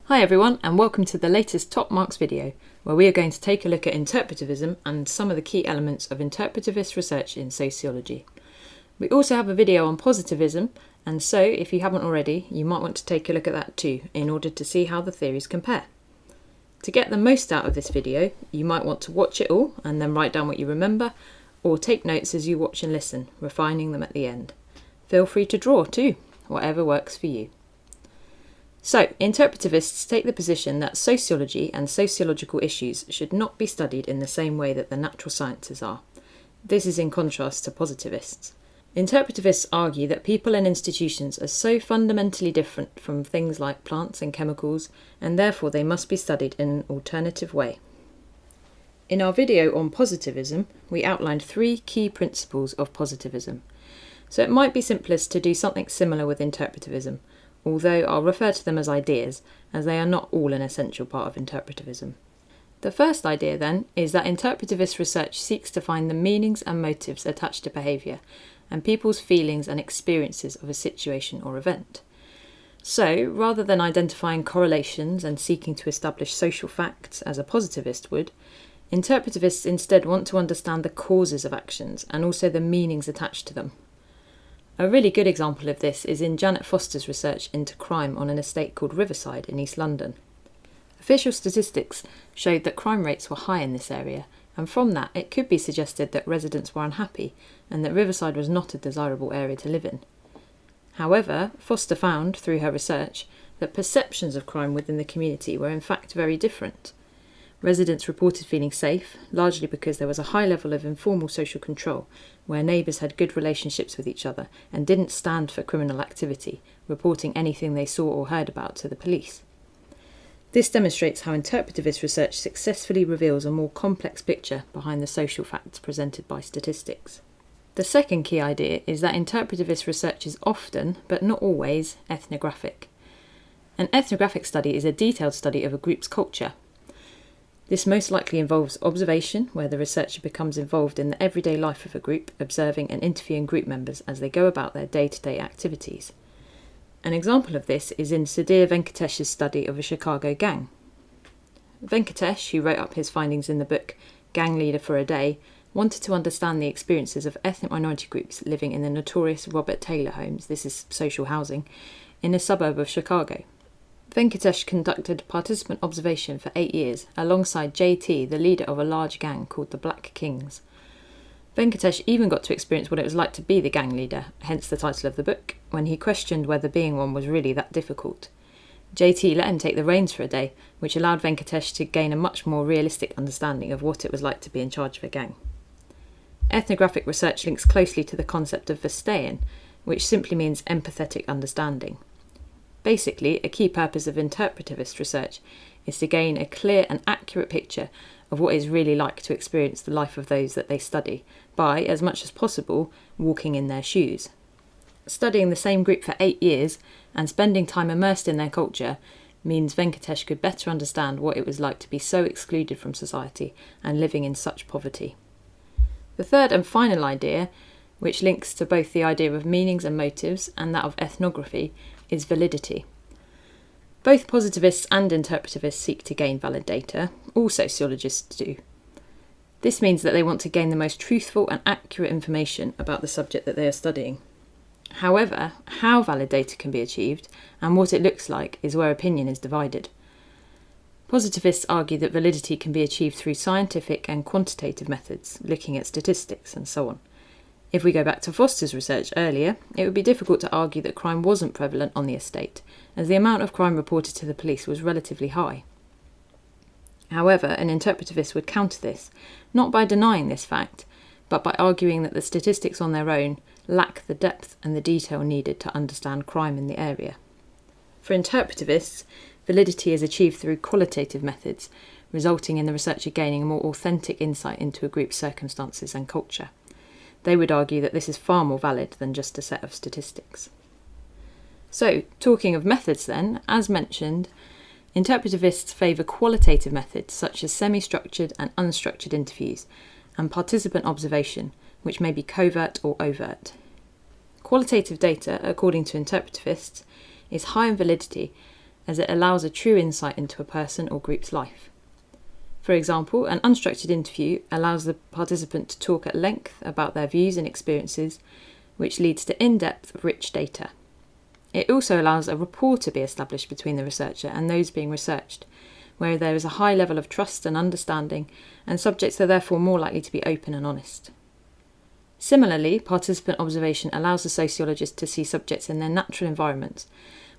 Hi everyone, and welcome to the latest Top Marks video, where we are going to take a look at interpretivism and some of the key elements of interpretivist research in sociology. We also have a video on positivism, and so if you haven't already, you might want to take a look at that too, in order to see how the theories compare. To get the most out of this video, you might want to watch it all and then write down what you remember, or take notes as you watch and listen, refining them at the end. Feel free to draw too, whatever works for you. So, interpretivists take the position that sociology and sociological issues should not be studied in the same way that the natural sciences are. This is in contrast to positivists. Interpretivists argue that people and institutions are so fundamentally different from things like plants and chemicals, and therefore they must be studied in an alternative way. In our video on positivism, we outlined 3 key principles of positivism. So it might be simplest to do something similar with interpretivism, although I'll refer to them as ideas, as they are not all an essential part of interpretivism. The first idea, then, is that interpretivist research seeks to find the meanings and motives attached to behaviour, and people's feelings and experiences of a situation or event. So, rather than identifying correlations and seeking to establish social facts, as a positivist would, interpretivists instead want to understand the causes of actions and also the meanings attached to them. A really good example of this is in Janet Foster's research into crime on an estate called Riverside in East London. Official statistics showed that crime rates were high in this area, and from that it could be suggested that residents were unhappy and that Riverside was not a desirable area to live in. However, Foster found, through her research, that perceptions of crime within the community were in fact very different. Residents reported feeling safe, largely because there was a high level of informal social control, where neighbours had good relationships with each other and didn't stand for criminal activity, reporting anything they saw or heard about to the police. This demonstrates how interpretivist research successfully reveals a more complex picture behind the social facts presented by statistics. The second key idea is that interpretivist research is often, but not always, ethnographic. An ethnographic study is a detailed study of a group's culture. This most likely involves observation, where the researcher becomes involved in the everyday life of a group, observing and interviewing group members as they go about their day-to-day activities. An example of this is in Sudhir Venkatesh's study of a Chicago gang. Venkatesh, who wrote up his findings in the book Gang Leader for a Day, wanted to understand the experiences of ethnic minority groups living in the notorious Robert Taylor homes, this is social housing, in a suburb of Chicago. Venkatesh conducted participant observation for 8 years, alongside JT, the leader of a large gang called the Black Kings. Venkatesh even got to experience what it was like to be the gang leader, hence the title of the book, when he questioned whether being one was really that difficult. JT let him take the reins for a day, which allowed Venkatesh to gain a much more realistic understanding of what it was like to be in charge of a gang. Ethnographic research links closely to the concept of Verstehen, which simply means empathetic understanding. Basically, a key purpose of interpretivist research is to gain a clear and accurate picture of what it's really like to experience the life of those that they study by, as much as possible, walking in their shoes. Studying the same group for 8 years and spending time immersed in their culture means Venkatesh could better understand what it was like to be so excluded from society and living in such poverty. The third and final idea, which links to both the idea of meanings and motives and that of ethnography, is validity. Both positivists and interpretivists seek to gain valid data, all sociologists do. This means that they want to gain the most truthful and accurate information about the subject that they are studying. However, how valid data can be achieved and what it looks like is where opinion is divided. Positivists argue that validity can be achieved through scientific and quantitative methods, looking at statistics and so on. If we go back to Foster's research earlier, it would be difficult to argue that crime wasn't prevalent on the estate, as the amount of crime reported to the police was relatively high. However, an interpretivist would counter this, not by denying this fact, but by arguing that the statistics on their own lack the depth and the detail needed to understand crime in the area. For interpretivists, validity is achieved through qualitative methods, resulting in the researcher gaining a more authentic insight into a group's circumstances and culture. They would argue that this is far more valid than just a set of statistics. So, talking of methods then, as mentioned, interpretivists favour qualitative methods such as semi-structured and unstructured interviews, and participant observation, which may be covert or overt. Qualitative data, according to interpretivists, is high in validity as it allows a true insight into a person or group's life. For example, an unstructured interview allows the participant to talk at length about their views and experiences, which leads to in-depth, rich data. It also allows a rapport to be established between the researcher and those being researched, where there is a high level of trust and understanding, and subjects are therefore more likely to be open and honest. Similarly, participant observation allows the sociologist to see subjects in their natural environments,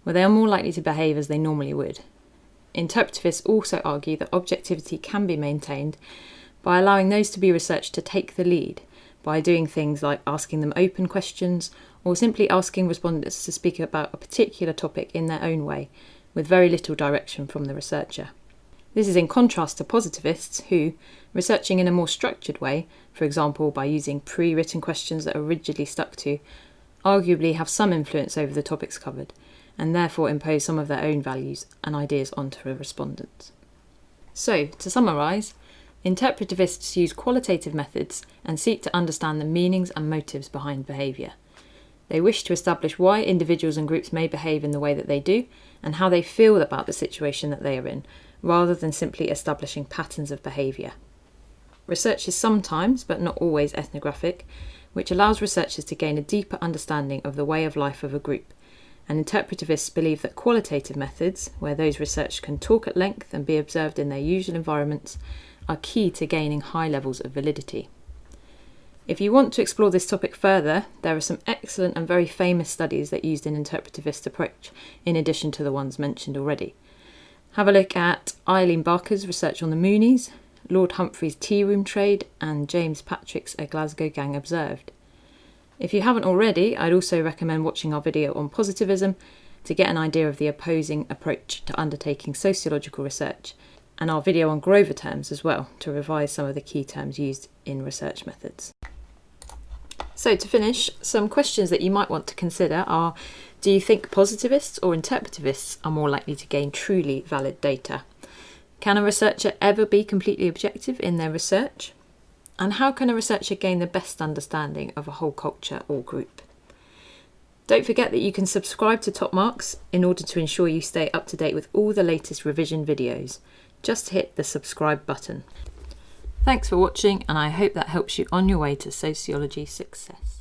where they are more likely to behave as they normally would. Interpretivists also argue that objectivity can be maintained by allowing those to be researched to take the lead, by doing things like asking them open questions, or simply asking respondents to speak about a particular topic in their own way, with very little direction from the researcher. This is in contrast to positivists who, researching in a more structured way, for example by using pre-written questions that are rigidly stuck to, arguably have some influence over the topics covered, and therefore impose some of their own values and ideas onto the respondents. So, to summarise, interpretivists use qualitative methods and seek to understand the meanings and motives behind behaviour. They wish to establish why individuals and groups may behave in the way that they do, and how they feel about the situation that they are in, rather than simply establishing patterns of behaviour. Research is sometimes, but not always, ethnographic, which allows researchers to gain a deeper understanding of the way of life of a group, and interpretivists believe that qualitative methods, where those researched can talk at length and be observed in their usual environments, are key to gaining high levels of validity. If you want to explore this topic further, there are some excellent and very famous studies that used an interpretivist approach, in addition to the ones mentioned already. Have a look at Eileen Barker's research on the Moonies, Lord Humphrey's tea room trade, and James Patrick's A Glasgow Gang Observed. If you haven't already, I'd also recommend watching our video on positivism to get an idea of the opposing approach to undertaking sociological research, and our video on Grover terms as well, to revise some of the key terms used in research methods. So to finish, some questions that you might want to consider are: do you think positivists or interpretivists are more likely to gain truly valid data? Can a researcher ever be completely objective in their research? And how can a researcher gain the best understanding of a whole culture or group? Don't forget that you can subscribe to Top Marks in order to ensure you stay up to date with all the latest revision videos. Just hit the subscribe button. Thanks for watching, and I hope that helps you on your way to sociology success.